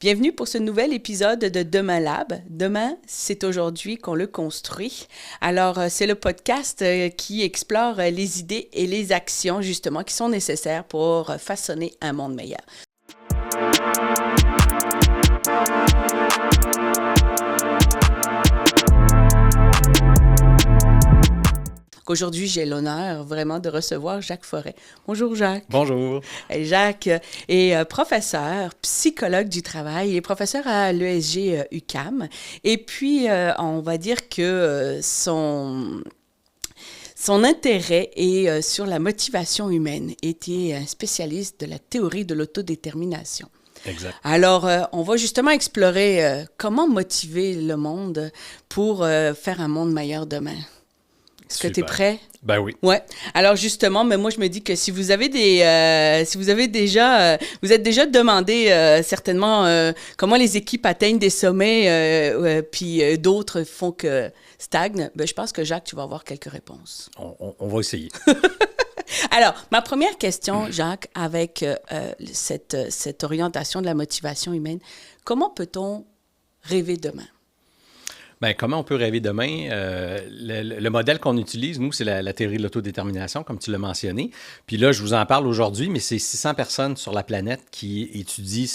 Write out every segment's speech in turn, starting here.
Bienvenue pour ce nouvel épisode de Demain Lab. Demain, c'est aujourd'hui qu'on le construit. Alors, c'est le podcast qui explore les idées et les actions, justement, qui sont nécessaires pour façonner un monde meilleur. Aujourd'hui, j'ai l'honneur vraiment de recevoir Jacques Forêt. Bonjour Jacques. Bonjour. Jacques est professeur, psychologue du travail. Il est professeur à l'ESG UQAM. Et puis, on va dire que son intérêt est sur la motivation humaine. Il était un spécialiste de la théorie de l'autodétermination. Exact. Alors, on va justement explorer comment motiver le monde pour faire un monde meilleur demain. Est-ce que tu es prêt? Ben oui. Ouais. Alors justement, mais moi je me dis que si vous avez vous êtes déjà demandé certainement comment les équipes atteignent des sommets, puis d'autres font que stagnent, ben je pense que Jacques, tu vas avoir quelques réponses. On va essayer. Alors, ma première question, Jacques, avec cette orientation de la motivation humaine, comment peut-on rêver demain? Bien, comment on peut rêver demain? Le modèle qu'on utilise, nous, c'est la théorie de l'autodétermination, comme tu l'as mentionné. Puis là, je vous en parle aujourd'hui, mais c'est 600 personnes sur la planète qui étudient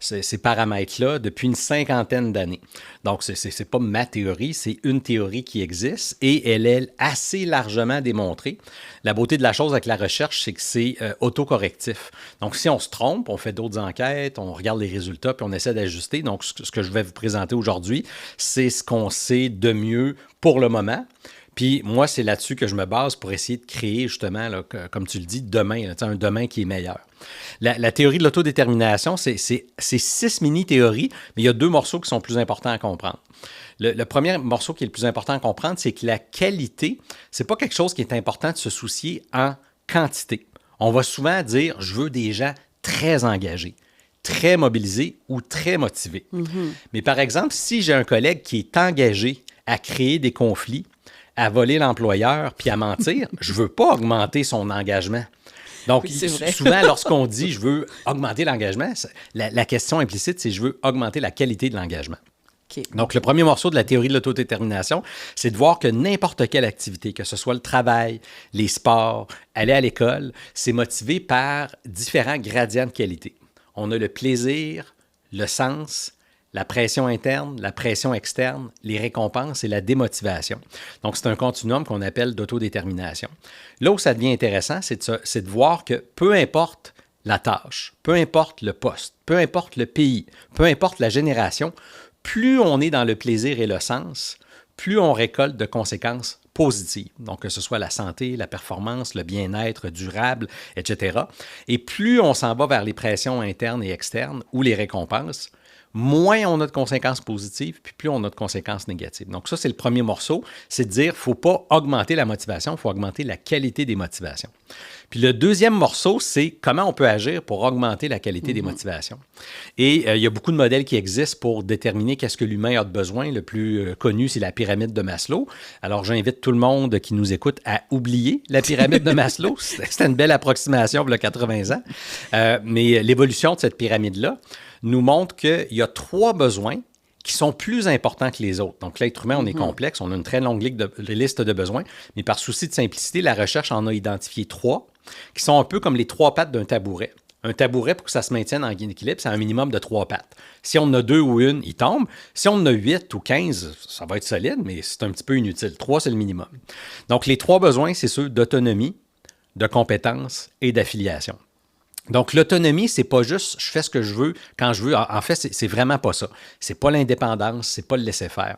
ces paramètres-là depuis une cinquantaine d'années. Donc, c'est pas ma théorie, c'est une théorie qui existe et elle est assez largement démontrée. La beauté de la chose avec la recherche, c'est que c'est autocorrectif. Donc, si on se trompe, on fait d'autres enquêtes, on regarde les résultats, puis on essaie d'ajuster. Donc, ce que je vais vous présenter aujourd'hui, c'est ce qu'on sait de mieux pour le moment. Puis moi, c'est là-dessus que je me base pour essayer de créer justement, là, comme tu le dis, demain, là, un demain qui est meilleur. La théorie de l'autodétermination, c'est 6 mini-théories, mais il y a 2 morceaux qui sont plus importants à comprendre. Le premier morceau qui est le plus important à comprendre, c'est que la qualité, c'est pas quelque chose qui est important de se soucier en quantité. On va souvent dire « je veux des gens très engagés ». Très mobilisé ou très motivé. Mm-hmm. Mais par exemple, si j'ai un collègue qui est engagé à créer des conflits, à voler l'employeur puis à mentir, je ne veux pas augmenter son engagement. Donc, oui, souvent, lorsqu'on dit « je veux augmenter l'engagement », la question implicite, c'est « je veux augmenter la qualité de l'engagement ». Okay. Donc, le premier morceau de la théorie de l'autodétermination, c'est de voir que n'importe quelle activité, que ce soit le travail, les sports, aller à l'école, c'est motivé par différents gradients de qualité. On a le plaisir, le sens, la pression interne, la pression externe, les récompenses et la démotivation. Donc, c'est un continuum qu'on appelle d'autodétermination. Là où ça devient intéressant, c'est de voir que peu importe la tâche, peu importe le poste, peu importe le pays, peu importe la génération, plus on est dans le plaisir et le sens, plus on récolte de conséquences positives. Donc, que ce soit la santé, la performance, le bien-être durable, etc. Et plus on s'en va vers les pressions internes et externes ou les récompenses, moins on a de conséquences positives, puis plus on a de conséquences négatives. Donc ça, c'est le premier morceau, c'est de dire qu'il ne faut pas augmenter la motivation, il faut augmenter la qualité des motivations. Puis le deuxième morceau, c'est comment on peut agir pour augmenter la qualité des motivations. Et il y a beaucoup de modèles qui existent pour déterminer qu'est-ce que l'humain a de besoin. Le plus connu, c'est la pyramide de Maslow. Alors, j'invite tout le monde qui nous écoute à oublier la pyramide de Maslow. C'était une belle approximation il y a 80 ans. Mais l'évolution de cette pyramide-là nous montre qu'il y a 3 besoins qui sont plus importants que les autres. Donc, l'être humain, on est complexe, on a une très longue liste de besoins, mais par souci de simplicité, la recherche en a identifié 3 qui sont un peu comme les 3 pattes d'un tabouret. Un tabouret, pour que ça se maintienne en équilibre, c'est un minimum de 3 pattes. Si on en a 2 ou 1, il tombe. Si on en a 8 ou 15, ça va être solide, mais c'est un petit peu inutile. 3, c'est le minimum. Donc, les 3 besoins, c'est ceux d'autonomie, de compétence et d'affiliation. Donc, l'autonomie, c'est pas juste je fais ce que je veux quand je veux. En fait, c'est vraiment pas ça. C'est pas l'indépendance, c'est pas le laisser-faire.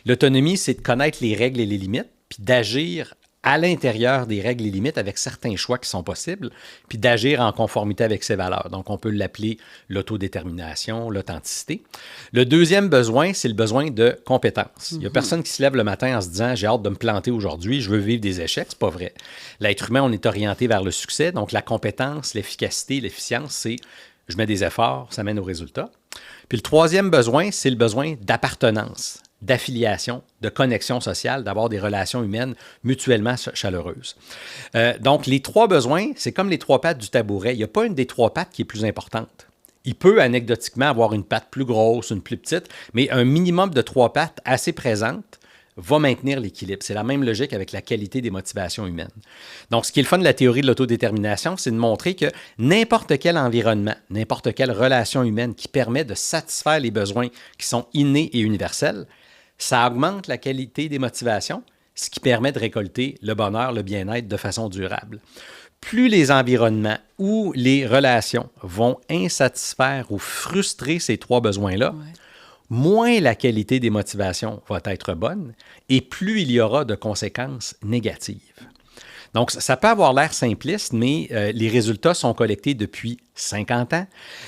L'autonomie, c'est de connaître les règles et les limites, puis d'agir à l'intérieur des règles et limites avec certains choix qui sont possibles, puis d'agir en conformité avec ses valeurs. Donc, on peut l'appeler l'autodétermination, l'authenticité. Le deuxième besoin, c'est le besoin de compétence. Il n'y a personne qui se lève le matin en se disant « j'ai hâte de me planter aujourd'hui, je veux vivre des échecs ». C'est pas vrai. L'être humain, on est orienté vers le succès. Donc, la compétence, l'efficacité, l'efficience, c'est « je mets des efforts, ça mène au résultat ». Puis le troisième besoin, c'est le besoin d'appartenance, d'affiliation, de connexion sociale, d'avoir des relations humaines mutuellement chaleureuses. Donc, les 3 besoins, c'est comme les 3 pattes du tabouret. Il n'y a pas une des 3 pattes qui est plus importante. Il peut anecdotiquement avoir une patte plus grosse, une plus petite, mais un minimum de 3 pattes assez présentes va maintenir l'équilibre. C'est la même logique avec la qualité des motivations humaines. Donc, ce qui est le fun de la théorie de l'autodétermination, c'est de montrer que n'importe quel environnement, n'importe quelle relation humaine qui permet de satisfaire les besoins qui sont innés et universels, ça augmente la qualité des motivations, ce qui permet de récolter le bonheur, le bien-être de façon durable. Plus les environnements ou les relations vont insatisfaire ou frustrer ces 3 besoins-là, moins la qualité des motivations va être bonne et plus il y aura de conséquences négatives. Donc, ça peut avoir l'air simpliste, mais les résultats sont collectés depuis 50 ans.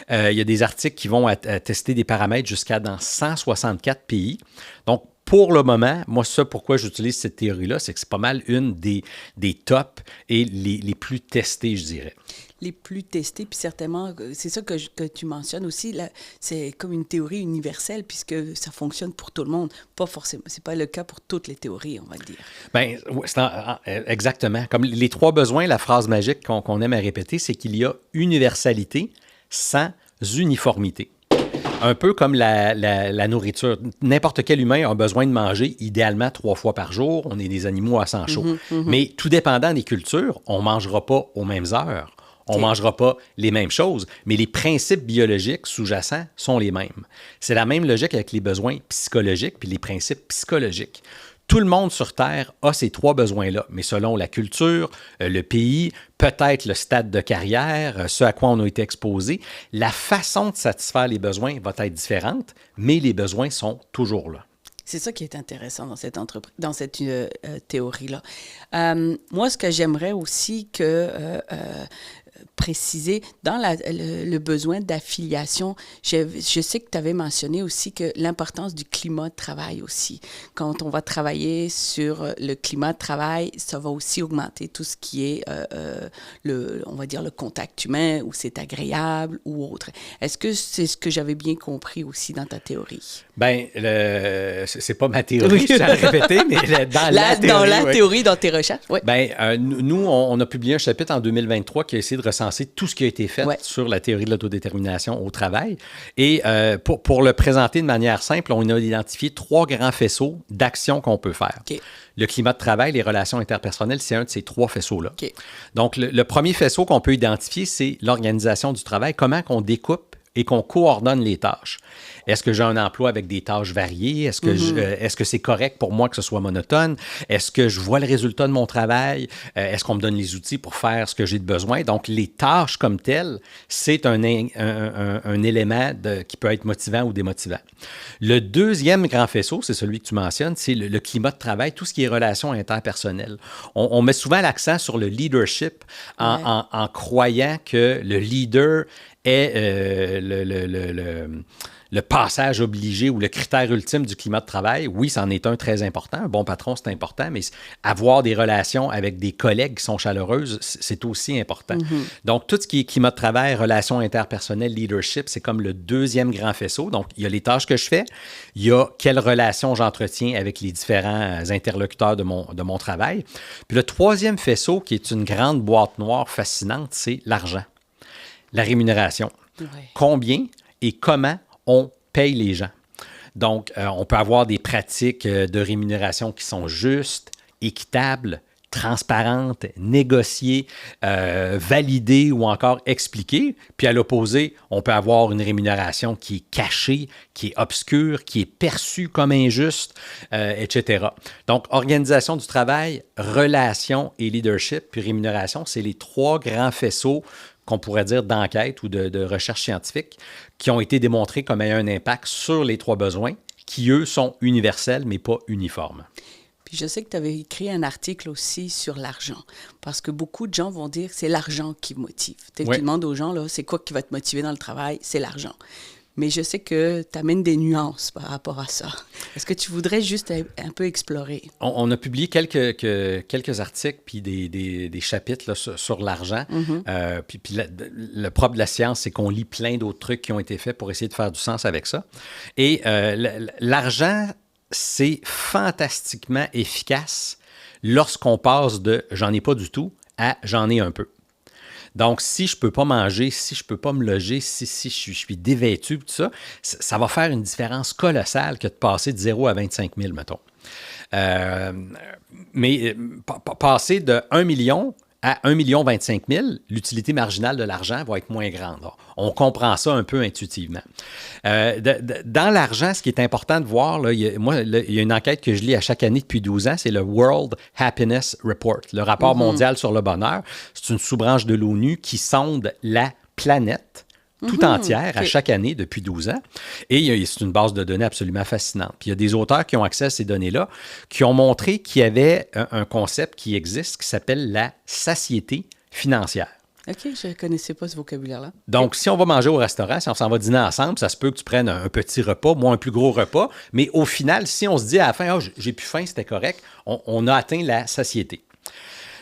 Il y a des articles qui vont tester des paramètres jusqu'à dans 164 pays. Donc, pour le moment, moi, ça, pourquoi j'utilise cette théorie-là, c'est que c'est pas mal une des tops et les plus testées, je dirais. Les plus testés, puis certainement, c'est ça que tu mentionnes aussi, là, c'est comme une théorie universelle, puisque ça fonctionne pour tout le monde. Pas forcément, c'est pas le cas pour toutes les théories, on va dire. Bien, exactement. Comme les 3 besoins, la phrase magique qu'on aime à répéter, c'est qu'il y a universalité sans uniformité. Un peu comme la nourriture. N'importe quel humain a besoin de manger idéalement 3 fois par jour. On est des animaux à sang chaud. Mais tout dépendant des cultures, on ne mangera pas aux mêmes heures. On ne mangera pas les mêmes choses, mais les principes biologiques sous-jacents sont les mêmes. C'est la même logique avec les besoins psychologiques puis les principes psychologiques. Tout le monde sur Terre a ces 3 besoins-là, mais selon la culture, le pays, peut-être le stade de carrière, ce à quoi on a été exposé, la façon de satisfaire les besoins va être différente, mais les besoins sont toujours là. C'est ça qui est intéressant dans cette théorie-là. Moi, ce que j'aimerais aussi préciser, dans le besoin d'affiliation, je sais que tu avais mentionné aussi que l'importance du climat de travail aussi. Quand on va travailler sur le climat de travail, ça va aussi augmenter tout ce qui est, on va dire, le contact humain, où c'est agréable ou autre. Est-ce que c'est ce que j'avais bien compris aussi dans ta théorie? Bien, c'est pas ma théorie, je tiens à le répéter, mais dans la théorie, dans tes recherches, oui. Bien, nous, on a publié un chapitre en 2023 qui a essayé de recenser tout ce qui a été fait sur la théorie de l'autodétermination au travail. Et pour le présenter de manière simple, on a identifié 3 grands faisceaux d'actions qu'on peut faire. Okay. Le climat de travail, les relations interpersonnelles, c'est un de ces 3 faisceaux-là. Okay. Donc, le premier faisceau qu'on peut identifier, c'est l'organisation du travail, comment qu'on découpe et qu'on coordonne les tâches. Est-ce que j'ai un emploi avec des tâches variées? Est-ce que c'est correct pour moi que ce soit monotone? Est-ce que je vois le résultat de mon travail? Est-ce qu'on me donne les outils pour faire ce que j'ai de besoin? Donc, les tâches comme telles, c'est un élément qui peut être motivant ou démotivant. Le deuxième grand faisceau, c'est celui que tu mentionnes, c'est le climat de travail, tout ce qui est relations interpersonnelles. On met souvent l'accent sur le leadership en croyant que le leader est le passage obligé ou le critère ultime du climat de travail. Oui, c'en est un très important. Un bon patron, c'est important, mais avoir des relations avec des collègues qui sont chaleureuses, c'est aussi important. Donc, tout ce qui est climat de travail, relations interpersonnelles, leadership, c'est comme le deuxième grand faisceau. Donc, il y a les tâches que je fais, il y a quelles relations j'entretiens avec les différents interlocuteurs de mon travail. Puis le troisième faisceau, qui est une grande boîte noire fascinante, c'est l'argent, la rémunération. Ouais. Combien et comment on paye les gens. Donc, on peut avoir des pratiques de rémunération qui sont justes, équitables, transparentes, négociées, validées ou encore expliquées. Puis à l'opposé, on peut avoir une rémunération qui est cachée, qui est obscure, qui est perçue comme injuste, etc. Donc, organisation du travail, relations et leadership, puis rémunération, c'est les 3 grands faisceaux qu'on pourrait dire d'enquête ou de recherche scientifique, qui ont été démontrés comme ayant un impact sur les 3 besoins, qui, eux, sont universels, mais pas uniformes. Puis je sais que tu avais écrit un article aussi sur l'argent, parce que beaucoup de gens vont dire que c'est l'argent qui motive. Tu demandes aux gens, là, c'est quoi qui va te motiver dans le travail? C'est l'argent. Mais je sais que tu amènes des nuances par rapport à ça. Est-ce que tu voudrais juste un peu explorer? On a publié quelques articles puis des chapitres là, sur l'argent. Puis le propre de la science, c'est qu'on lit plein d'autres trucs qui ont été faits pour essayer de faire du sens avec ça. Et l'argent, c'est fantastiquement efficace lorsqu'on passe de « j'en ai pas du tout » à « j'en ai un peu ». Donc, si je ne peux pas manger, si je ne peux pas me loger, si je suis dévêtu, tout ça, ça va faire une différence colossale que de passer de 0 à 25 000, mettons. Mais passer de 1 million à 1 million 25 000, l'utilité marginale de l'argent va être moins grande. On comprend ça un peu intuitivement. Dans l'argent, ce qui est important de voir, là, il y a une enquête que je lis à chaque année depuis 12 ans, c'est le World Happiness Report, le rapport mondial sur le bonheur. C'est une sous-branche de l'ONU qui sonde la planète tout entière à chaque année depuis 12 ans. Et c'est une base de données absolument fascinante. Puis il y a des auteurs qui ont accès à ces données-là qui ont montré qu'il y avait un concept qui existe qui s'appelle la satiété financière. OK, je ne connaissais pas ce vocabulaire-là. Donc, si on va manger au restaurant, si on s'en va dîner ensemble, ça se peut que tu prennes un petit repas, moi un plus gros repas, mais au final, si on se dit à la fin, oh, j'ai plus faim, c'était correct, on a atteint la satiété.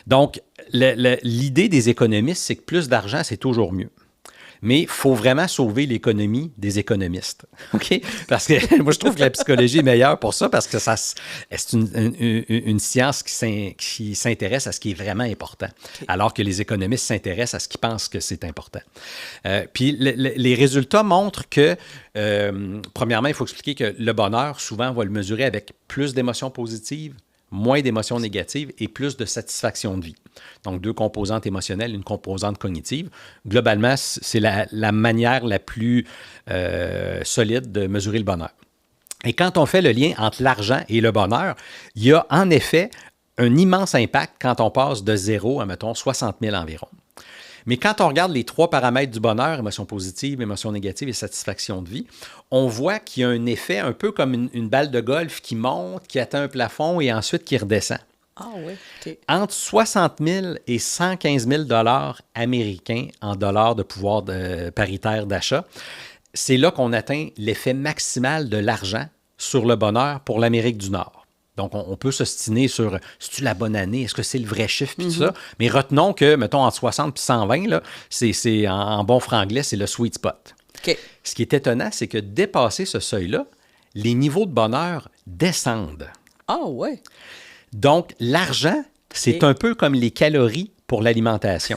Donc, l'idée des économistes, c'est que plus d'argent, c'est toujours mieux. Mais il faut vraiment sauver l'économie des économistes. OK? Parce que moi, je trouve que la psychologie est meilleure pour ça parce que c'est une science qui s'intéresse à ce qui est vraiment important, alors que les économistes s'intéressent à ce qu'ils pensent que c'est important. Puis les résultats montrent que, premièrement, il faut expliquer que le bonheur, souvent, on va le mesurer avec plus d'émotions positives, moins d'émotions négatives et plus de satisfaction de vie. Donc, 2 composantes émotionnelles, une composante cognitive. Globalement, c'est la manière la plus solide de mesurer le bonheur. Et quand on fait le lien entre l'argent et le bonheur, il y a en effet un immense impact quand on passe de 0 à, mettons, 60 000 environ. Mais quand on regarde les 3 paramètres du bonheur, émotion positive, émotion négative et satisfaction de vie, on voit qu'il y a un effet un peu comme une balle de golf qui monte, qui atteint un plafond et ensuite qui redescend. Ah oui, OK. Entre 60 000 et 115 000 $ américains en dollars de pouvoir paritaire d'achat, c'est là qu'on atteint l'effet maximal de l'argent sur le bonheur pour l'Amérique du Nord. Donc, on peut s'ostiner sur, c'est-tu la bonne année? Est-ce que c'est le vrai chiffre? Puis tout ça. Mais retenons que, mettons, entre 60 et 120, là, c'est en bon franglais, c'est le sweet spot. OK. Ce qui est étonnant, c'est que dépasser ce seuil-là, les niveaux de bonheur descendent. Ah ouais. Donc, l'argent, c'est un peu comme les calories pour l'alimentation.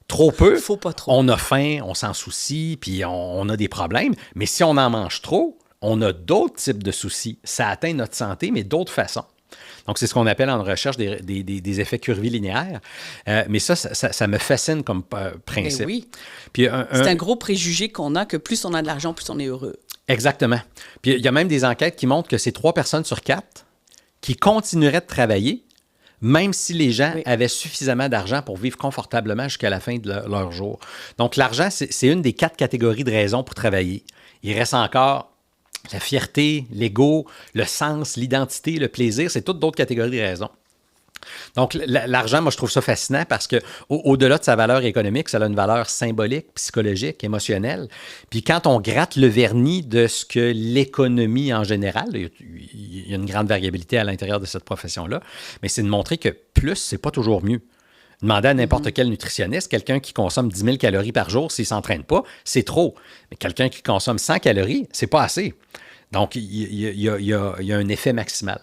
Trop peu, faut pas trop. On a faim, on s'en soucie, puis on a des problèmes. Mais si on en mange trop, on a d'autres types de soucis. Ça atteint notre santé, mais d'autres façons. Donc, c'est ce qu'on appelle en recherche des effets curvilinéaires. Mais ça me fascine comme principe. Ben oui. Puis c'est un gros préjugé qu'on a, que plus on a de l'argent, plus on est heureux. Exactement. Puis il y a même des enquêtes qui montrent que c'est 3 personnes sur 4 qui continueraient de travailler, même si les gens avaient suffisamment d'argent pour vivre confortablement jusqu'à la fin de leur jour. Donc, l'argent, c'est une des 4 catégories de raisons pour travailler. Il reste encore la fierté, l'ego, le sens, l'identité, le plaisir, c'est toutes d'autres catégories de raisons. Donc, l'argent, moi, je trouve ça fascinant parce qu'au-delà de sa valeur économique, ça a une valeur symbolique, psychologique, émotionnelle. Puis quand on gratte le vernis de ce que l'économie en général, il y a une grande variabilité à l'intérieur de cette profession-là, mais c'est de montrer que plus, c'est pas toujours mieux. Demandez à n'importe quel nutritionniste, quelqu'un qui consomme 10 000 calories par jour, s'il ne s'entraîne pas, c'est trop. Mais quelqu'un qui consomme 100 calories, c'est pas assez. Donc, il y a un effet maximal.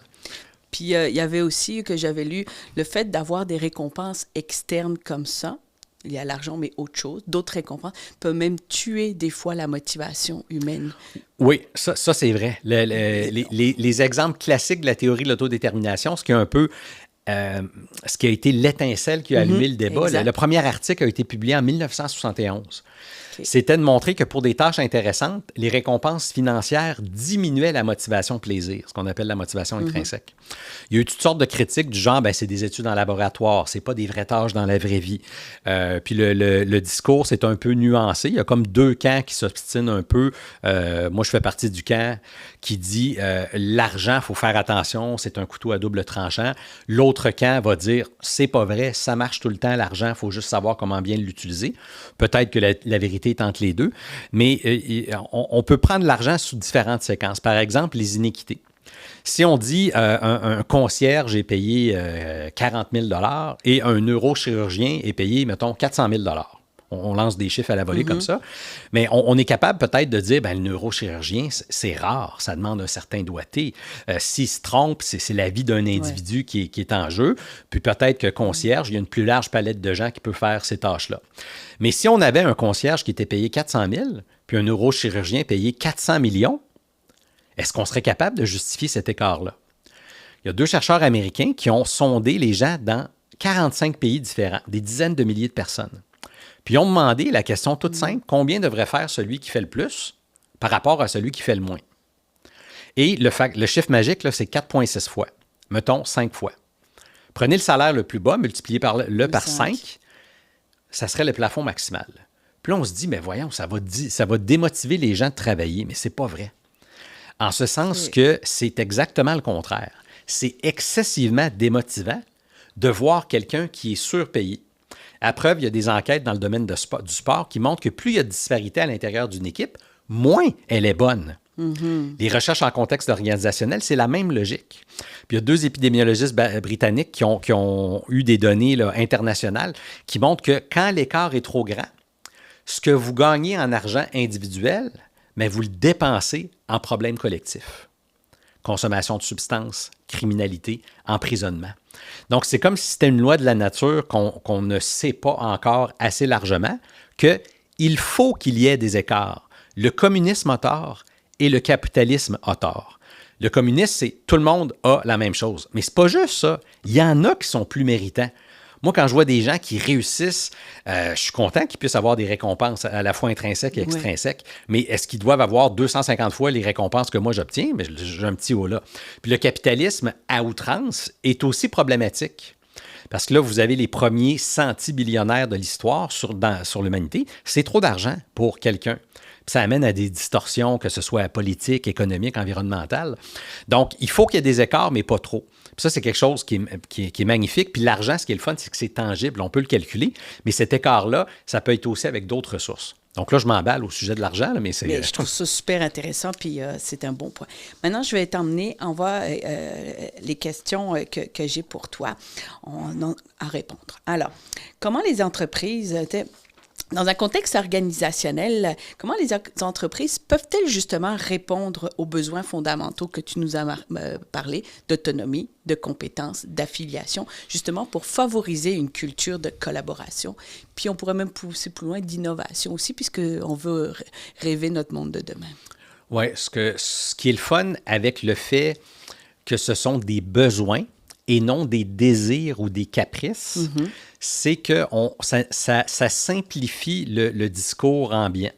Puis, il y avait aussi, que j'avais lu, le fait d'avoir des récompenses externes comme ça, il y a l'argent, mais autre chose, d'autres récompenses, peut même tuer des fois la motivation humaine. Oui, ça c'est vrai. Les exemples classiques de la théorie de l'autodétermination, ce qui est un peu ce qui a été l'étincelle qui a allumé le débat. Le premier article a été publié en 1971. C'était de montrer que pour des tâches intéressantes, les récompenses financières diminuaient la motivation plaisir, ce qu'on appelle la motivation intrinsèque. Il y a eu toutes sortes de critiques du genre, c'est des études en laboratoire, c'est pas des vraies tâches dans la vraie vie. Puis le discours, c'est un peu nuancé. Il y a comme 2 camps qui s'obstinent un peu. Moi, je fais partie du camp qui dit l'argent, il faut faire attention, c'est un couteau à double tranchant. L'autre camp va dire, c'est pas vrai, ça marche tout le temps, l'argent, il faut juste savoir comment bien l'utiliser. Peut-être que la vérité est entre les deux, mais on peut prendre l'argent sous différentes séquences. Par exemple, les inéquités. Si on dit un concierge est payé 40 000 $ et un neurochirurgien est payé, mettons, 400 000 $, on lance des chiffres à la volée comme ça. Mais on est capable peut-être de dire, le neurochirurgien, c'est rare, ça demande un certain doigté. S'il se trompe, c'est la vie d'un individu qui est en jeu. Puis peut-être que concierge, il y a une plus large palette de gens qui peuvent faire ces tâches-là. Mais si on avait un concierge qui était payé 400 000, puis un neurochirurgien payé 400 millions, est-ce qu'on serait capable de justifier cet écart-là? Il y a 2 chercheurs américains qui ont sondé les gens dans 45 pays différents, des dizaines de milliers de personnes. Puis ils ont demandé la question toute simple, combien devrait faire celui qui fait le plus par rapport à celui qui fait le moins? Et le chiffre magique, là, c'est 4,6 fois. Mettons 5 fois. Prenez le salaire le plus bas, multiplié par 5, ça serait le plafond maximal. Puis là, on se dit, mais voyons, ça va démotiver les gens de travailler, mais c'est pas vrai. En ce sens que c'est exactement le contraire. C'est excessivement démotivant de voir quelqu'un qui est surpayé. À preuve, il y a des enquêtes dans le domaine du sport qui montrent que plus il y a de disparité à l'intérieur d'une équipe, moins elle est bonne. Les recherches en contexte organisationnel, c'est la même logique. Puis il y a 2 épidémiologistes britanniques qui ont eu des données là, internationales qui montrent que quand l'écart est trop grand, ce que vous gagnez en argent individuel, mais vous le dépensez en problèmes collectifs. Consommation de substances, criminalité, emprisonnement. Donc, c'est comme si c'était une loi de la nature qu'on ne sait pas encore assez largement, qu'il faut qu'il y ait des écarts. Le communisme a tort et le capitalisme a tort. Le communisme, c'est tout le monde a la même chose. Mais c'est pas juste ça. Il y en a qui sont plus méritants. Moi, quand je vois des gens qui réussissent, je suis content qu'ils puissent avoir des récompenses à la fois intrinsèques et extrinsèques. Mais est-ce qu'ils doivent avoir 250 fois les récompenses que moi j'obtiens? Mais j'ai un petit haut là. Puis le capitalisme à outrance est aussi problématique. Parce que là, vous avez les premiers centibillionnaires de l'histoire sur l'humanité. C'est trop d'argent pour quelqu'un. Puis ça amène à des distorsions, que ce soit politiques, économiques, environnementales. Donc, il faut qu'il y ait des écarts, mais pas trop. Puis ça, c'est quelque chose qui est magnifique. Puis l'argent, ce qui est le fun, c'est que c'est tangible. On peut le calculer. Mais cet écart-là, ça peut être aussi avec d'autres ressources. Donc là, je m'emballe au sujet de l'argent, mais c'est... Mais je trouve ça super intéressant, puis c'est un bon point. Maintenant, je vais t'emmener, on va les questions que j'ai pour toi à répondre. Alors, comment les entreprises... Dans un contexte organisationnel, comment les entreprises peuvent-elles justement répondre aux besoins fondamentaux que tu nous as parlé, d'autonomie, de compétences, d'affiliation, justement pour favoriser une culture de collaboration? Puis on pourrait même pousser plus loin d'innovation aussi, puisqu'on veut rêver notre monde de demain. Oui, ce qui est le fun avec le fait que ce sont des besoins et non des désirs ou des caprices, c'est que ça simplifie le discours ambiant.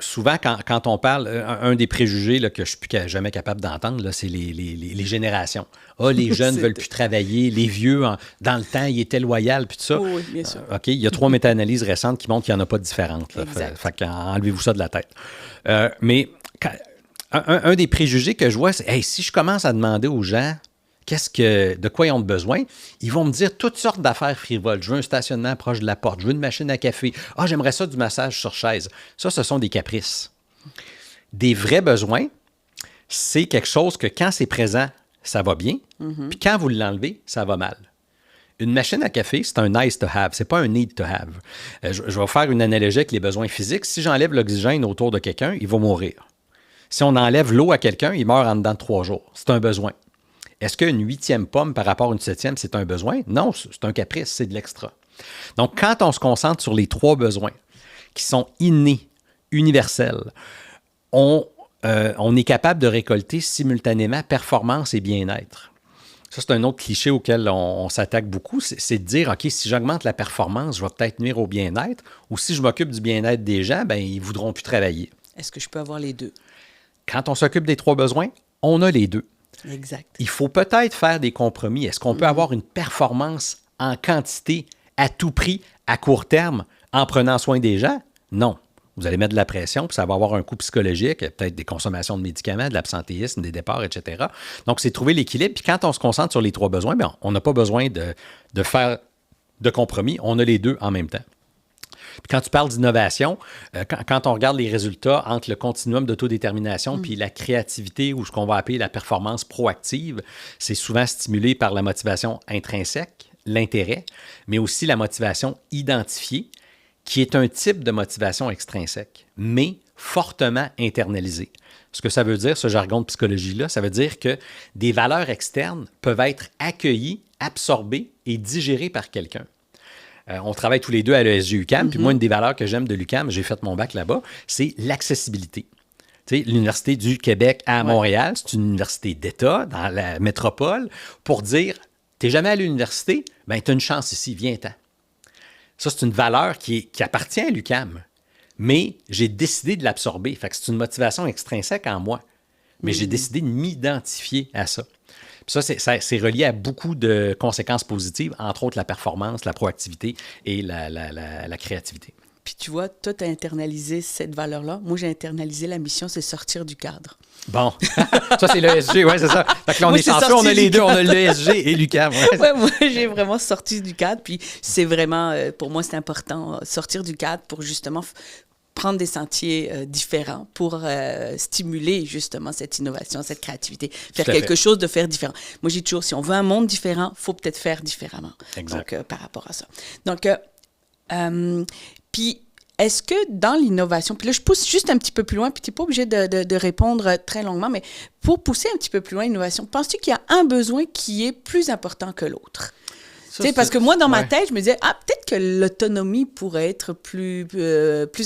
Souvent, quand on parle, un des préjugés là, que je ne suis plus jamais capable d'entendre, là, c'est les générations. Ah, les jeunes ne veulent plus travailler, les vieux, dans le temps, ils étaient loyaux, puis tout ça. Oui, bien sûr. OK, il y a 3 méta-analyses récentes qui montrent qu'il n'y en a pas de différentes. Fait enlevez-vous ça de la tête. Mais un des préjugés que je vois, c'est hey, si je commence à demander aux gens de quoi ils ont besoin, ils vont me dire toutes sortes d'affaires frivoles. Je veux un stationnement proche de la porte, je veux une machine à café. Ah, j'aimerais ça du massage sur chaise. Ça, ce sont des caprices. Des vrais besoins, c'est quelque chose que quand c'est présent, ça va bien, puis quand vous l'enlevez, ça va mal. Une machine à café, c'est un nice to have, c'est pas un need to have. Je vais faire une analogie avec les besoins physiques. Si j'enlève l'oxygène autour de quelqu'un, il va mourir. Si on enlève l'eau à quelqu'un, il meurt en dedans de 3 jours. C'est un besoin. Est-ce qu'une 8e pomme par rapport à une 7e, c'est un besoin? Non, c'est un caprice, c'est de l'extra. Donc, quand on se concentre sur les 3 besoins qui sont innés, universels, on est capable de récolter simultanément performance et bien-être. Ça, c'est un autre cliché auquel on s'attaque beaucoup, c'est de dire, OK, si j'augmente la performance, je vais peut-être nuire au bien-être, ou si je m'occupe du bien-être des gens, bien, ils ne voudront plus travailler. Est-ce que je peux avoir les deux? Quand on s'occupe des 3 besoins, on a les 2. Exact. Il faut peut-être faire des compromis. Est-ce qu'on peut avoir une performance en quantité, à tout prix, à court terme, en prenant soin des gens? Non. Vous allez mettre de la pression, puis ça va avoir un coût psychologique, peut-être des consommations de médicaments, de l'absentéisme, des départs, etc. Donc, c'est trouver l'équilibre. Puis quand on se concentre sur les 3 besoins, bien, on n'a pas besoin de faire de compromis. On a les 2 en même temps. Puis quand tu parles d'innovation, quand on regarde les résultats entre le continuum d'autodétermination puis la créativité ou ce qu'on va appeler la performance proactive, c'est souvent stimulé par la motivation intrinsèque, l'intérêt, mais aussi la motivation identifiée qui est un type de motivation extrinsèque, mais fortement internalisée. Ce que ça veut dire, ce jargon de psychologie-là, ça veut dire que des valeurs externes peuvent être accueillies, absorbées et digérées par quelqu'un. On travaille tous les deux à l'ESG-UQAM, puis moi, une des valeurs que j'aime de l'UQAM, j'ai fait mon bac là-bas, c'est l'accessibilité. Tu sais, l'Université du Québec à Montréal, c'est une université d'État dans la métropole, pour dire, t'es jamais à l'université, bien, tu as une chance ici, viens-t'en. Ça, c'est une valeur qui appartient à l'UQAM, mais j'ai décidé de l'absorber. Fait que c'est une motivation extrinsèque en moi, mais j'ai décidé de m'identifier à ça. Puis ça, c'est relié à beaucoup de conséquences positives, entre autres la performance, la proactivité et la créativité. Puis tu vois, toi, tu as internalisé cette valeur-là. Moi, j'ai internalisé la mission, c'est sortir du cadre. Bon, ça, c'est l'ESG, oui, c'est ça. Fait que là, on est chanceux, on a les deux, on a l'ESG et l'UQAM. Ouais, moi, j'ai vraiment sorti du cadre. Puis c'est vraiment, pour moi, c'est important, sortir du cadre pour justement prendre des sentiers différents pour stimuler justement cette innovation, cette créativité, faire quelque chose de faire différent. Moi, j'ai toujours, si on veut un monde différent, il faut peut-être faire différemment. Exact. Donc, par rapport à ça. Donc, puis, est-ce que dans l'innovation, puis là, je pousse juste un petit peu plus loin, puis tu n'es pas obligé de répondre très longuement, mais pour pousser un petit peu plus loin l'innovation, penses-tu qu'il y a un besoin qui est plus important que l'autre? Parce que moi, dans ma tête, je me disais, peut-être que l'autonomie pourrait être plus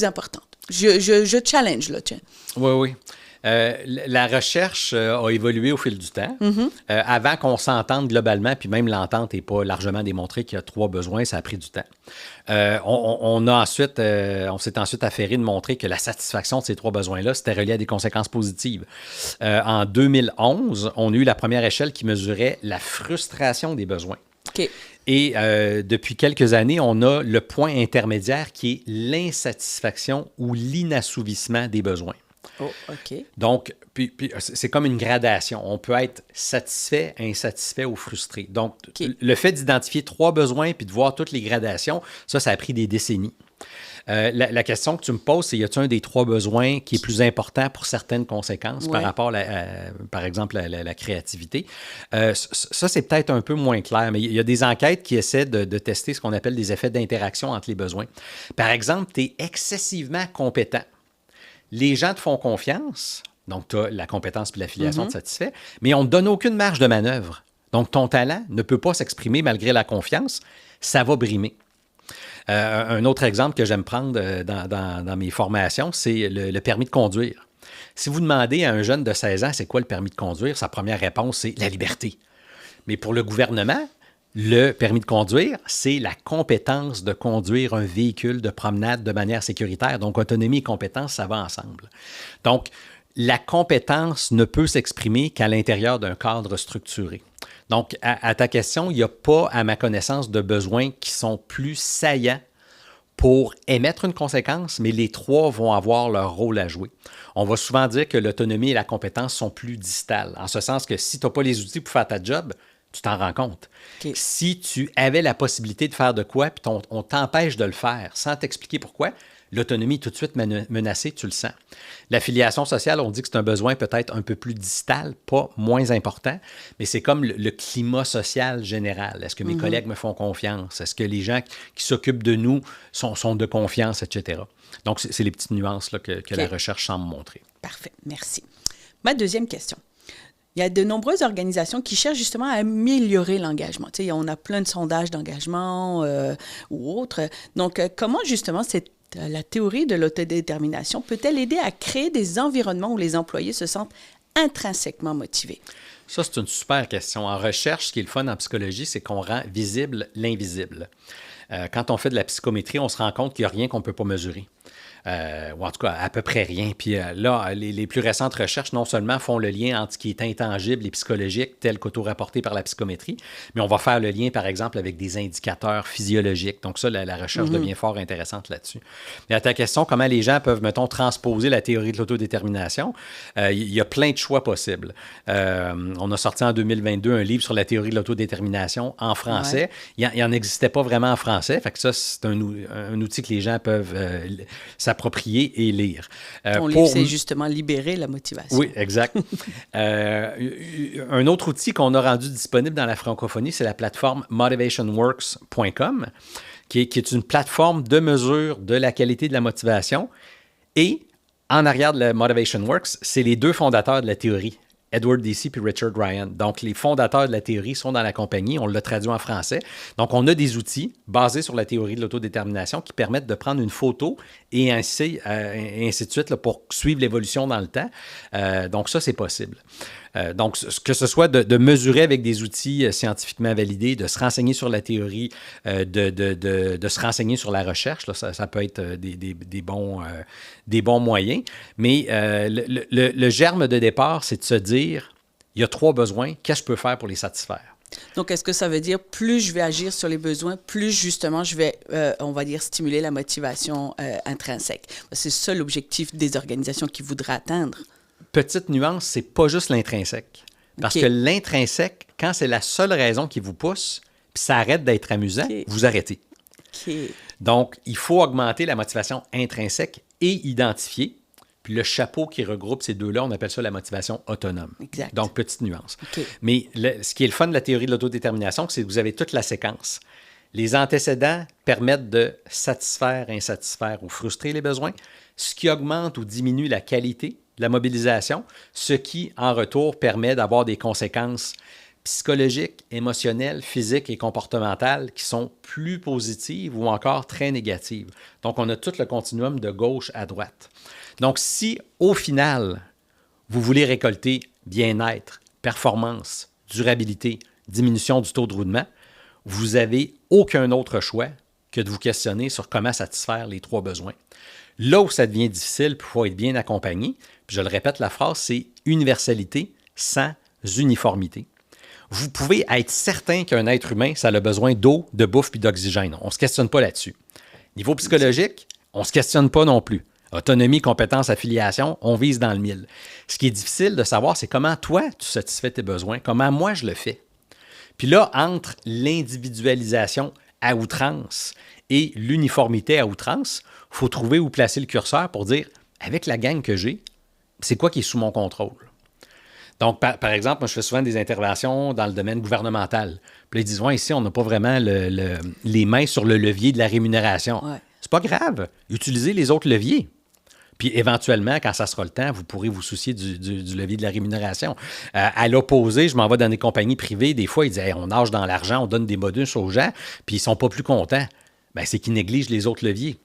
importante. Je challenge, là, tiens. Oui. La recherche a évolué au fil du temps. Avant qu'on s'entende globalement, puis même l'entente n'est pas largement démontrée qu'il y a 3 besoins, ça a pris du temps. On s'est ensuite affairé de montrer que la satisfaction de ces 3 besoins-là, c'était relié à des conséquences positives. En 2011, on a eu la première échelle qui mesurait la frustration des besoins. OK. Et depuis quelques années, on a le point intermédiaire qui est l'insatisfaction ou l'inassouvissement des besoins. Oh, OK. Donc, puis c'est comme une gradation. On peut être satisfait, insatisfait ou frustré. Donc, le fait d'identifier 3 besoins puis de voir toutes les gradations, ça a pris des décennies. La question que tu me poses, c'est y a-t-il un des 3 besoins qui est plus important pour certaines conséquences par rapport, par exemple, à la créativité? Ça, c'est peut-être un peu moins clair, mais il y a des enquêtes qui essaient de tester ce qu'on appelle des effets d'interaction entre les besoins. Par exemple, tu es excessivement compétent. Les gens te font confiance, donc tu as la compétence puis l'affiliation te satisfait, mais on ne te donne aucune marge de manœuvre. Donc, ton talent ne peut pas s'exprimer malgré la confiance, ça va brimer. Un autre exemple que j'aime prendre dans mes formations, c'est le permis de conduire. Si vous demandez à un jeune de 16 ans, c'est quoi le permis de conduire, sa première réponse, c'est la liberté. Mais pour le gouvernement, le permis de conduire, c'est la compétence de conduire un véhicule de promenade de manière sécuritaire. Donc, autonomie et compétence, ça va ensemble. Donc, la compétence ne peut s'exprimer qu'à l'intérieur d'un cadre structuré. Donc, à ta question, il n'y a pas, à ma connaissance, de besoins qui sont plus saillants pour émettre une conséquence, mais les 3 vont avoir leur rôle à jouer. On va souvent dire que l'autonomie et la compétence sont plus distales, en ce sens que si tu n'as pas les outils pour faire ta job, tu t'en rends compte. Okay. Si tu avais la possibilité de faire de quoi, puis on t'empêche de le faire sans t'expliquer pourquoi, l'autonomie est tout de suite menacée, tu le sens. L'affiliation sociale, on dit que c'est un besoin peut-être un peu plus distal, pas moins important, mais c'est comme le climat social général. Est-ce que mes collègues me font confiance? Est-ce que les gens qui s'occupent de nous sont de confiance, etc.? Donc, c'est les petites nuances là, que la recherche semble montrer. Parfait, merci. Ma deuxième question. Il y a de nombreuses organisations qui cherchent justement à améliorer l'engagement. Tu sais, on a plein de sondages d'engagement ou autres. Donc, comment justement la théorie de l'autodétermination peut-elle aider à créer des environnements où les employés se sentent intrinsèquement motivés? Ça, c'est une super question. En recherche, ce qui est le fun en psychologie, c'est qu'on rend visible l'invisible. Quand on fait de la psychométrie, on se rend compte qu'il n'y a rien qu'on ne peut pas mesurer. Ou en tout cas, à peu près rien. Puis là, les plus récentes recherches, non seulement font le lien entre ce qui est intangible et psychologique, tel qu'auto-rapporté par la psychométrie, mais on va faire le lien, par exemple, avec des indicateurs physiologiques. Donc ça, la recherche devient fort intéressante là-dessus. Mais à ta question, comment les gens peuvent, mettons, transposer la théorie de l'autodétermination, il y a plein de choix possibles. On a sorti en 2022 un livre sur la théorie de l'autodétermination en français. Ouais. Il n'en existait pas vraiment en français. Fait que ça, c'est un outil que les gens peuvent s'approprier et lire. Ton livre, c'est justement libérer la motivation. Oui, exact. Un autre outil qu'on a rendu disponible dans la francophonie, c'est la plateforme motivationworks.com, qui est une plateforme de mesure de la qualité de la motivation. Et en arrière de la Motivation Works, c'est les deux fondateurs de la théorie, Edward Deci et Richard Ryan. Donc, les fondateurs de la théorie sont dans la compagnie. On l'a traduit en français. Donc, on a des outils basés sur la théorie de l'autodétermination qui permettent de prendre une photo et ainsi de suite là, pour suivre l'évolution dans le temps. Donc, ça, c'est possible. Donc, que ce soit de mesurer avec des outils scientifiquement validés, de se renseigner sur la théorie, de se renseigner sur la recherche, là, ça peut être des bons moyens. Mais le germe de départ, c'est de se dire, il y a 3 besoins, qu'est-ce que je peux faire pour les satisfaire? Donc, est-ce que ça veut dire plus je vais agir sur les besoins, plus justement je vais, on va dire, stimuler la motivation intrinsèque? C'est ça l'objectif des organisations qui voudraient atteindre. Petite nuance, c'est pas juste l'intrinsèque. Parce que l'intrinsèque, quand c'est la seule raison qui vous pousse, puis ça arrête d'être amusant, vous arrêtez. Donc, il faut augmenter la motivation intrinsèque et identifier. Puis le chapeau qui regroupe ces deux-là, on appelle ça la motivation autonome. Exact. Donc, petite nuance. Mais ce qui est le fun de la théorie de l'autodétermination, c'est que vous avez toute la séquence. Les antécédents permettent de satisfaire, insatisfaire ou frustrer les besoins, ce qui augmente ou diminue la qualité de la mobilisation, ce qui, en retour, permet d'avoir des conséquences psychologiques, émotionnelles, physiques et comportementales qui sont plus positives ou encore très négatives. Donc, on a tout le continuum de gauche à droite. Donc, si, au final, vous voulez récolter bien-être, performance, durabilité, diminution du taux de roulement, vous n'avez aucun autre choix que de vous questionner sur comment satisfaire les 3 besoins. Là où ça devient difficile, il faut être bien accompagné, puis je le répète, la phrase, c'est universalité sans uniformité. Vous pouvez être certain qu'un être humain, ça a besoin d'eau, de bouffe puis d'oxygène. On ne se questionne pas là-dessus. Niveau psychologique, on ne se questionne pas non plus. Autonomie, compétence, affiliation, on vise dans le 1000. Ce qui est difficile de savoir, c'est comment toi, tu satisfais tes besoins, comment moi, je le fais. Puis là, entre l'individualisation à outrance et l'uniformité à outrance, il faut trouver où placer le curseur pour dire, avec la gang que j'ai, c'est quoi qui est sous mon contrôle? Donc, par exemple, moi, je fais souvent des interventions dans le domaine gouvernemental. Puis là, ils disent, ouais, ici, on n'a pas vraiment les mains sur le levier de la rémunération. Ouais. C'est pas grave. Utilisez les autres leviers. Puis éventuellement, quand ça sera le temps, vous pourrez vous soucier du levier de la rémunération. À l'opposé, je m'en vais dans des compagnies privées. Des fois, ils disent, hey, on nage dans l'argent, on donne des bonus aux gens, puis ils ne sont pas plus contents. Bien, c'est qu'ils négligent les autres leviers.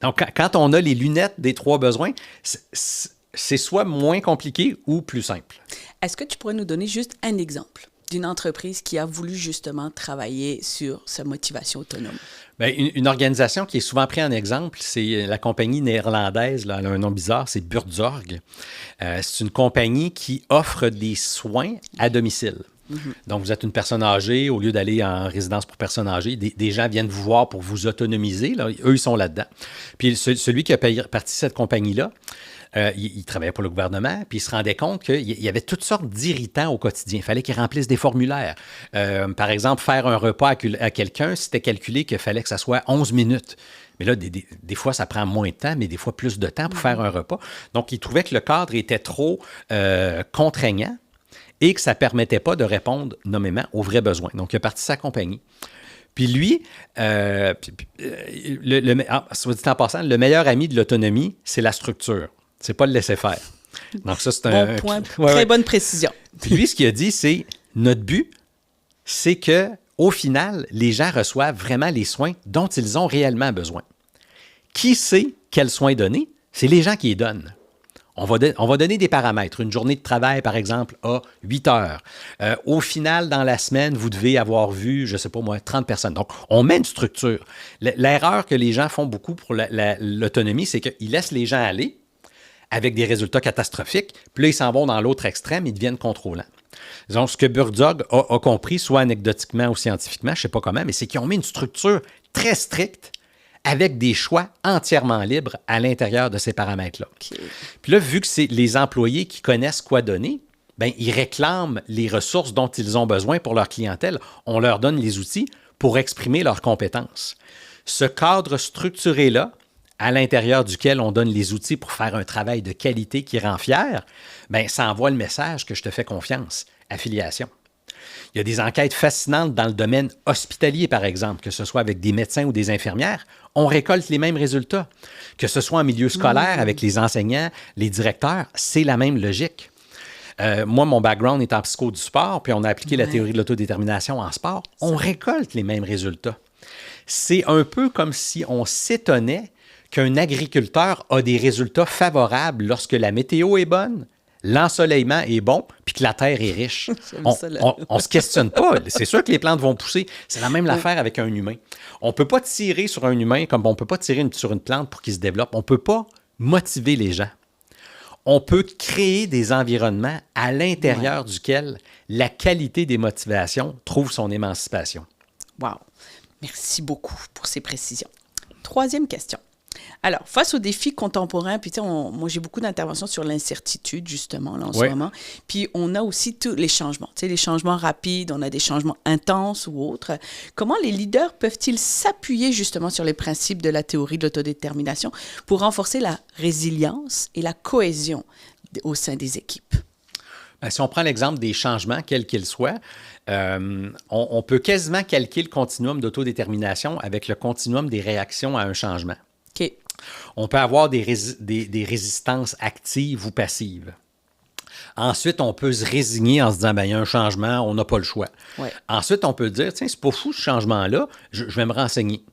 Donc, quand on a les lunettes des 3 besoins, c'est soit moins compliqué ou plus simple. Est-ce que tu pourrais nous donner juste un exemple d'une entreprise qui a voulu justement travailler sur sa motivation autonome? Bien, une organisation qui est souvent prise en exemple, c'est la compagnie néerlandaise, là, elle a un nom bizarre, c'est Buurtzorg. C'est une compagnie qui offre des soins à domicile. Donc, vous êtes une personne âgée, au lieu d'aller en résidence pour personnes âgées, des gens viennent vous voir pour vous autonomiser. Là. Eux, ils sont là-dedans. Puis, celui qui a parti de cette compagnie-là, il travaillait pour le gouvernement, puis il se rendait compte qu'il y avait toutes sortes d'irritants au quotidien. Il fallait qu'il remplisse des formulaires. Par exemple, faire un repas à quelqu'un, c'était calculé qu'il fallait que ça soit 11 minutes. Mais là, des fois, ça prend moins de temps, mais des fois plus de temps pour faire un repas. Donc, il trouvait que le cadre était trop contraignant et que ça ne permettait pas de répondre nommément aux vrais besoins. Donc, il a parti sa compagnie. Puis lui, soit dit en passant, le meilleur ami de l'autonomie, c'est la structure. C'est pas le laisser faire. Donc ça, c'est un... Bon point, très bonne précision. Puis lui, ce qu'il a dit, c'est, notre but, c'est que au final, les gens reçoivent vraiment les soins dont ils ont réellement besoin. Qui sait quels soins donner? C'est les gens qui les donnent. On va donner des paramètres. Une journée de travail, par exemple, à 8 heures. Au final, dans la semaine, vous devez avoir vu, je ne sais pas moi, 30 personnes. Donc, on met une structure. L'erreur que les gens font beaucoup pour l'autonomie, c'est qu'ils laissent les gens aller avec des résultats catastrophiques. Puis là, ils s'en vont dans l'autre extrême, ils deviennent contrôlants. Donc, ce que Buurtzorg a compris, soit anecdotiquement ou scientifiquement, je ne sais pas comment, mais c'est qu'ils ont mis une structure très stricte avec des choix entièrement libres à l'intérieur de ces paramètres-là. Okay. Puis là, vu que c'est les employés qui connaissent quoi donner, bien, ils réclament les ressources dont ils ont besoin pour leur clientèle. On leur donne les outils pour exprimer leurs compétences. Ce cadre structuré-là, à l'intérieur duquel on donne les outils pour faire un travail de qualité qui rend fier, bien, ça envoie le message que je te fais confiance, affiliation. Il y a des enquêtes fascinantes dans le domaine hospitalier, par exemple, que ce soit avec des médecins ou des infirmières. On récolte les mêmes résultats. Que ce soit en milieu scolaire, avec les enseignants, les directeurs, c'est la même logique. Moi, mon background est en psycho du sport, puis on a appliqué la théorie de l'autodétermination en sport. On récolte les mêmes résultats. C'est un peu comme si on s'étonnait qu'un agriculteur a des résultats favorables lorsque la météo est bonne, l'ensoleillement est bon, puis que la terre est riche. On se questionne pas. C'est sûr que les plantes vont pousser. C'est la même affaire avec un humain. On peut pas tirer sur un humain comme on peut pas tirer sur une plante pour qu'il se développe. On peut pas motiver les gens. On peut créer des environnements à l'intérieur duquel la qualité des motivations trouve son émancipation. Wow. Merci beaucoup pour ces précisions. Troisième question. Alors, face aux défis contemporains, puis moi j'ai beaucoup d'interventions sur l'incertitude justement là, en ce moment, puis on a aussi tous les changements, les changements rapides, on a des changements intenses ou autres. Comment les leaders peuvent-ils s'appuyer justement sur les principes de la théorie de l'autodétermination pour renforcer la résilience et la cohésion au sein des équipes? Bien, si on prend l'exemple des changements, quels qu'ils soient, on peut quasiment calquer le continuum d'autodétermination avec le continuum des réactions à un changement. OK. On peut avoir des résistances actives ou passives. Ensuite, on peut se résigner en se disant, bien, il y a un changement, on n'a pas le choix. Ouais. Ensuite, on peut dire, tiens, c'est pas fou ce changement-là, je vais me renseigner.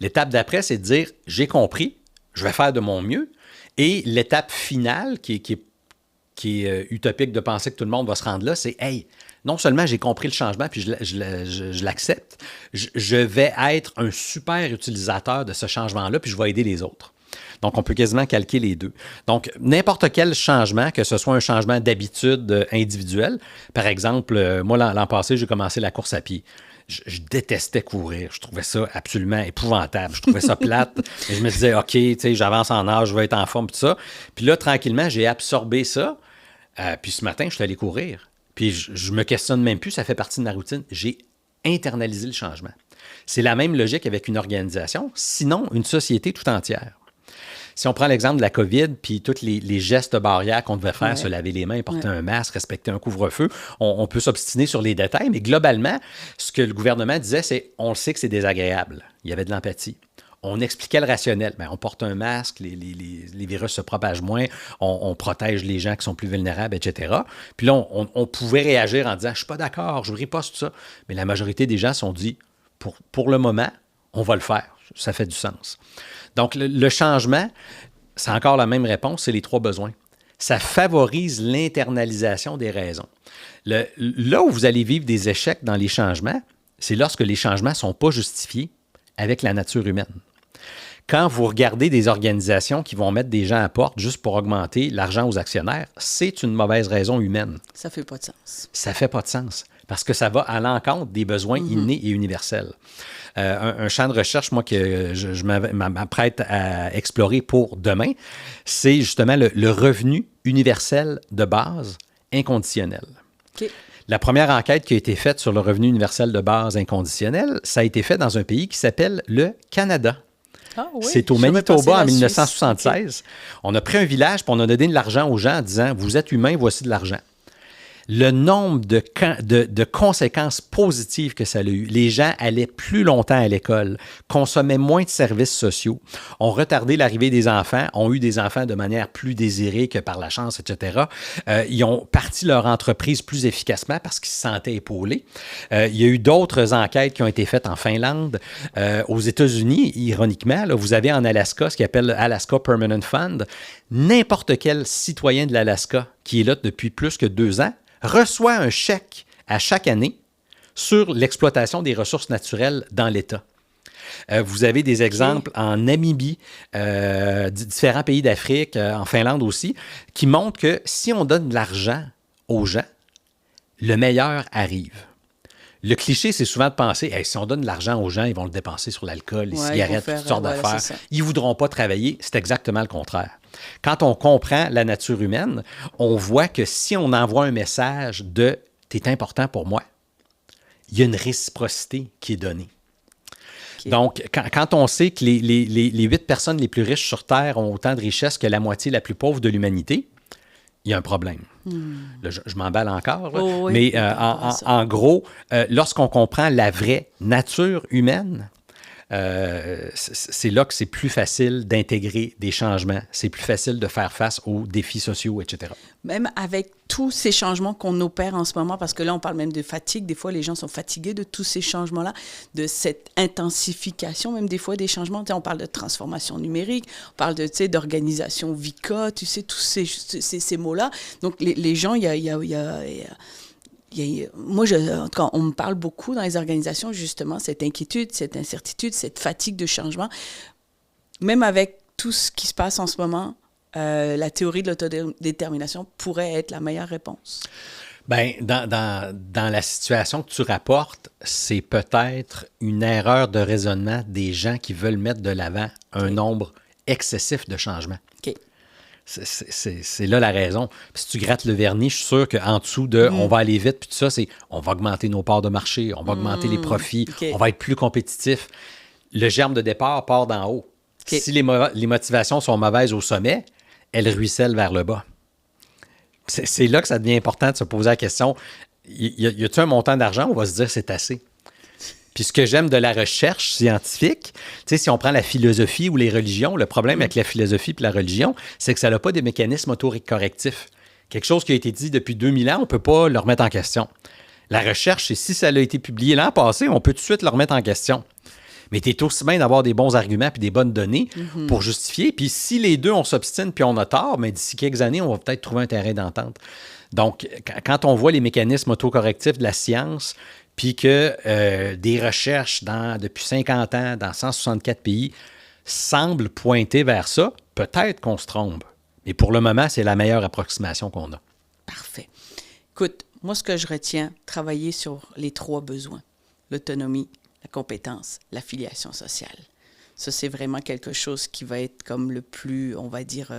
L'étape d'après, c'est de dire, j'ai compris, je vais faire de mon mieux. Et l'étape finale, qui est utopique de penser que tout le monde va se rendre là, c'est, hey, non seulement j'ai compris le changement, puis je l'accepte, je vais être un super utilisateur de ce changement-là, puis je vais aider les autres. Donc, on peut quasiment calquer les deux. Donc, n'importe quel changement, que ce soit un changement d'habitude individuelle, par exemple, moi, l'an passé, j'ai commencé la course à pied. Je détestais courir. Je trouvais ça absolument épouvantable. Je trouvais ça plate. Et je me disais, OK, tu sais, j'avance en âge, je vais être en forme, tout ça. Puis là, tranquillement, j'ai absorbé ça. Puis ce matin, je suis allé courir. Puis je me questionne même plus, ça fait partie de ma routine. J'ai internalisé le changement. C'est la même logique avec une organisation, sinon une société tout entière. Si on prend l'exemple de la COVID, puis tous les gestes barrières qu'on devait faire, se laver les mains, porter un masque, respecter un couvre-feu, on peut s'obstiner sur les détails, mais globalement, ce que le gouvernement disait, c'est on le sait que c'est désagréable. Il y avait de l'empathie. On expliquait le rationnel. Bien, on porte un masque, les virus se propagent moins, on protège les gens qui sont plus vulnérables, etc. Puis là, on pouvait réagir en disant « Je suis pas d'accord, je ne riposte tout ça ». Mais la majorité des gens se sont dit « Pour le moment, on va le faire. Ça fait du sens ». Donc, le changement, c'est encore la même réponse, c'est les trois besoins. Ça favorise l'internalisation des raisons. Là où vous allez vivre des échecs dans les changements, c'est lorsque les changements ne sont pas justifiés avec la nature humaine. Quand vous regardez des organisations qui vont mettre des gens à porte juste pour augmenter l'argent aux actionnaires, c'est une mauvaise raison humaine. Ça ne fait pas de sens. Ça ne fait pas de sens parce que ça va à l'encontre des besoins innés et universels. Un champ de recherche, moi, que je m'apprête à explorer pour demain, c'est justement le revenu universel de base inconditionnel. Okay. La première enquête qui a été faite sur le revenu universel de base inconditionnel, ça a été fait dans un pays qui s'appelle le Canada. Ah, oui. C'est au Manitoba en 1976. Okay. On a pris un village et on a donné de l'argent aux gens en disant « Vous êtes humains, voici de l'argent ». Le nombre de conséquences positives que ça a eu. Les gens allaient plus longtemps à l'école, consommaient moins de services sociaux, ont retardé l'arrivée des enfants, ont eu des enfants de manière plus désirée que par la chance, etc. Ils ont parti leur entreprise plus efficacement parce qu'ils se sentaient épaulés. Il y a eu d'autres enquêtes qui ont été faites en Finlande. Aux États-Unis, ironiquement, là, vous avez en Alaska ce qu'ils appellent l'Alaska Permanent Fund. N'importe quel citoyen de l'Alaska qui est là depuis plus que 2 ans reçoit un chèque à chaque année sur l'exploitation des ressources naturelles dans l'État. Vous avez des exemples en Namibie, différents pays d'Afrique, en Finlande aussi, qui montrent que si on donne de l'argent aux gens, le meilleur arrive. Le cliché, c'est souvent de penser, hey, si on donne de l'argent aux gens, ils vont le dépenser sur l'alcool, les cigarettes, toutes sortes d'affaires. Ils ne voudront pas travailler. C'est exactement le contraire. Quand on comprend la nature humaine, on voit que si on envoie un message de « t'es important pour moi », il y a une réciprocité qui est donnée. Okay. Donc, quand on sait que les 8 personnes les plus riches sur Terre ont autant de richesses que la moitié la plus pauvre de l'humanité, il y a un problème. Là, je m'emballe encore, là. Oh, oui, Mais en gros, lorsqu'on comprend la vraie nature humaine, c'est là que c'est plus facile d'intégrer des changements. C'est plus facile de faire face aux défis sociaux, etc. Même avec tous ces changements qu'on opère en ce moment, parce que là, on parle même de fatigue. Des fois, les gens sont fatigués de tous ces changements-là, de cette intensification, même des fois des changements. Tu sais, on parle de transformation numérique, on parle de, tu sais, d'organisation VICA, tu sais, tous ces mots-là. Donc, les gens, moi, en tout cas, on me parle beaucoup dans les organisations, justement, cette inquiétude, cette incertitude, cette fatigue de changement. Même avec tout ce qui se passe en ce moment, la théorie de l'autodétermination pourrait être la meilleure réponse. Bien, dans la situation que tu rapportes, c'est peut-être une erreur de raisonnement des gens qui veulent mettre de l'avant un nombre excessif de changements. OK. C'est là la raison. Puis si tu grattes le vernis, je suis sûr qu'en dessous de on va aller vite, puis tout ça, c'est on va augmenter nos parts de marché, on va augmenter les profits, on va être plus compétitif. Le germe de départ part d'en haut. Si les motivations sont mauvaises au sommet, elles ruissellent vers le bas. C'est là que ça devient important de se poser la question, y a-t-il un montant d'argent? On va se dire c'est assez. Puis ce que j'aime de la recherche scientifique, tu sais, si on prend la philosophie ou les religions, le problème avec la philosophie et la religion, c'est que ça n'a pas de mécanisme autocorrectif. Quelque chose qui a été dit depuis 2000 ans, on ne peut pas le remettre en question. La recherche, c'est si ça a été publié l'an passé, on peut tout de suite le remettre en question. Mais tu es aussi bien d'avoir des bons arguments puis des bonnes données pour justifier. Puis si les deux, on s'obstine puis on a tort, mais d'ici quelques années, on va peut-être trouver un terrain d'entente. Donc, quand on voit les mécanismes autocorrectifs de la science, puis que des recherches depuis 50 ans dans 164 pays semblent pointer vers ça, peut-être qu'on se trompe. Mais pour le moment, c'est la meilleure approximation qu'on a. Parfait. Écoute, moi, ce que je retiens, travailler sur les 3 besoins, l'autonomie, la compétence, l'affiliation sociale. Ça, c'est vraiment quelque chose qui va être comme le plus, on va dire,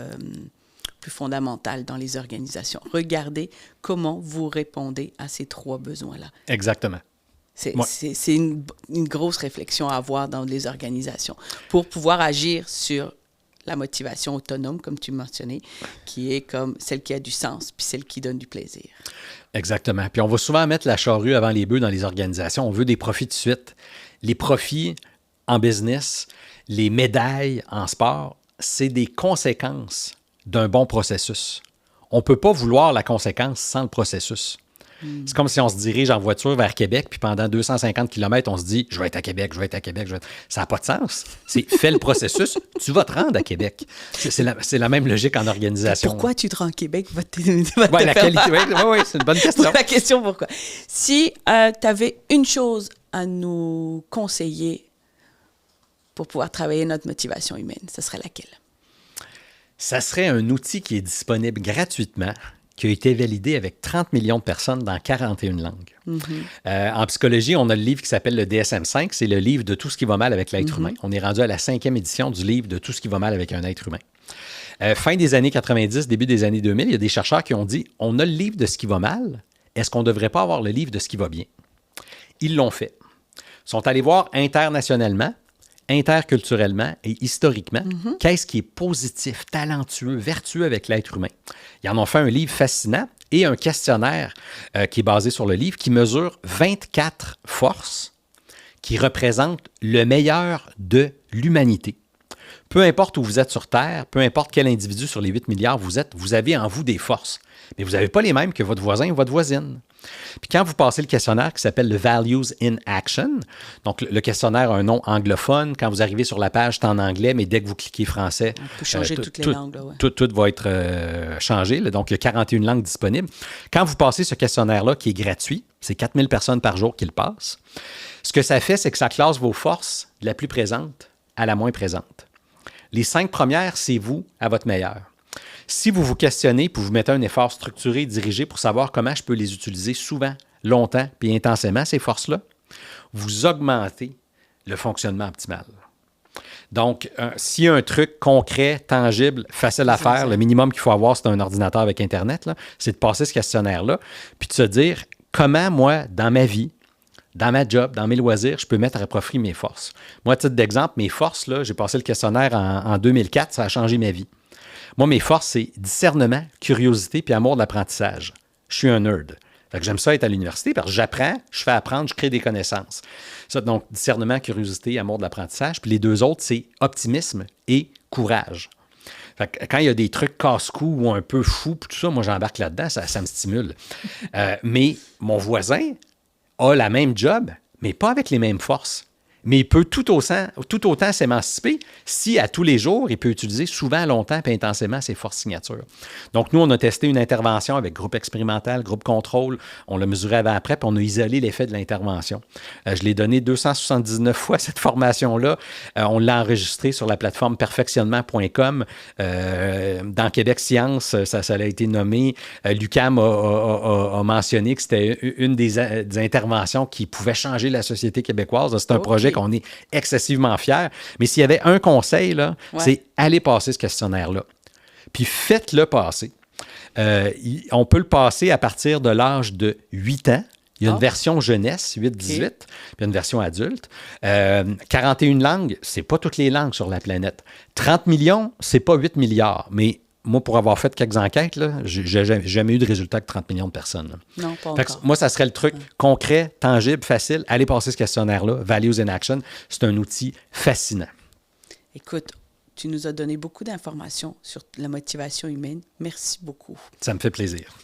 plus fondamental dans les organisations. Regardez comment vous répondez à ces 3 besoins-là. Exactement. C'est une grosse réflexion à avoir dans les organisations pour pouvoir agir sur la motivation autonome, comme tu mentionnais, qui est comme celle qui a du sens puis celle qui donne du plaisir. Exactement. Puis on va souvent mettre la charrue avant les bœufs dans les organisations. On veut des profits de suite. Les profits en business, les médailles en sport, c'est des conséquences d'un bon processus. On ne peut pas vouloir la conséquence sans le processus. C'est comme si on se dirige en voiture vers Québec, puis pendant 250 km, on se dit « Je vais être à Québec, je vais être à Québec. » Ça n'a pas de sens. C'est fais le processus, tu vas te rendre à Québec. C'est la même logique en organisation. Pourquoi tu te rends à Québec? La qualité, oui, c'est une bonne question. La question pourquoi. Si tu avais une chose à nous conseiller pour pouvoir travailler notre motivation humaine, ce serait laquelle? Ça serait un outil qui est disponible gratuitement, qui a été validé avec 30 millions de personnes dans 41 langues. En psychologie, on a le livre qui s'appelle le DSM-5. C'est le livre de tout ce qui va mal avec l'être humain. On est rendu à la 5e édition du livre de tout ce qui va mal avec un être humain. Fin des années 90, début des années 2000, il y a des chercheurs qui ont dit « On a le livre de ce qui va mal. Est-ce qu'on ne devrait pas avoir le livre de ce qui va bien? » Ils l'ont fait. Ils sont allés voir internationalement, interculturellement et historiquement, qu'est-ce qui est positif, talentueux, vertueux avec l'être humain. Ils en ont fait un livre fascinant et un questionnaire qui est basé sur le livre qui mesure 24 forces qui représentent le meilleur de l'humanité. Peu importe où vous êtes sur Terre, peu importe quel individu sur les 8 milliards vous êtes, vous avez en vous des forces. Mais vous n'avez pas les mêmes que votre voisin ou votre voisine. Puis quand vous passez le questionnaire qui s'appelle le Values in Action, donc le questionnaire a un nom anglophone, quand vous arrivez sur la page, c'est en anglais, mais dès que vous cliquez français, on peut changer toutes les langues. Là, ouais. Tout va être changé. Là, donc, il y a 41 langues disponibles. Quand vous passez ce questionnaire-là, qui est gratuit, c'est 4000 personnes par jour qui le passent, ce que ça fait, c'est que ça classe vos forces de la plus présente à la moins présente. Les 5 premières, c'est vous à votre meilleur. Si vous vous questionnez puis vous mettez un effort structuré et dirigé pour savoir comment je peux les utiliser souvent, longtemps puis intensément, ces forces-là, vous augmentez le fonctionnement optimal. Donc, s'il y a un truc concret, tangible, facile à faire, le minimum qu'il faut avoir, c'est un ordinateur avec Internet, là, c'est de passer ce questionnaire-là puis de se dire comment, moi, dans ma vie, dans ma job, dans mes loisirs, je peux mettre à profit mes forces. Moi, à titre d'exemple, mes forces, là, j'ai passé le questionnaire en 2004, ça a changé ma vie. Moi, mes forces, c'est discernement, curiosité puis amour de l'apprentissage. Je suis un nerd. Fait que j'aime ça être à l'université parce que j'apprends, je fais apprendre, je crée des connaissances. Ça, donc, discernement, curiosité, amour de l'apprentissage. Puis les deux autres, c'est optimisme et courage. Fait que quand il y a des trucs casse-cou ou un peu fous, tout ça, moi, j'embarque là-dedans, ça me stimule. Mais mon voisin a la même job, mais pas avec les mêmes forces. Mais il peut tout autant s'émanciper si, à tous les jours, il peut utiliser souvent, longtemps et intensément ses forces signatures. Donc, nous, on a testé une intervention avec groupe expérimental, groupe contrôle. On l'a mesuré avant-après, puis on a isolé l'effet de l'intervention. Je l'ai donné 279 fois, cette formation-là. On l'a enregistrée sur la plateforme perfectionnement.com. Dans Québec Science, ça a été nommé. L'UQAM a mentionné que c'était une des interventions qui pouvait changer la société québécoise. C'est un projet qu'on est excessivement fiers. Mais s'il y avait un conseil, là, c'est aller passer ce questionnaire-là. Puis faites-le passer. On peut le passer à partir de l'âge de 8 ans. Il y a une version jeunesse, 8-18, puis une version adulte. 41 langues, c'est pas toutes les langues sur la planète. 30 millions, c'est pas 8 milliards. Mais moi, pour avoir fait quelques enquêtes, j'ai jamais eu de résultat que 30 millions de personnes. Là. Non, pas encore. Moi, ça serait le truc concret, tangible, facile. Allez passer ce questionnaire-là, Values in Action. C'est un outil fascinant. Écoute, tu nous as donné beaucoup d'informations sur la motivation humaine. Merci beaucoup. Ça me fait plaisir.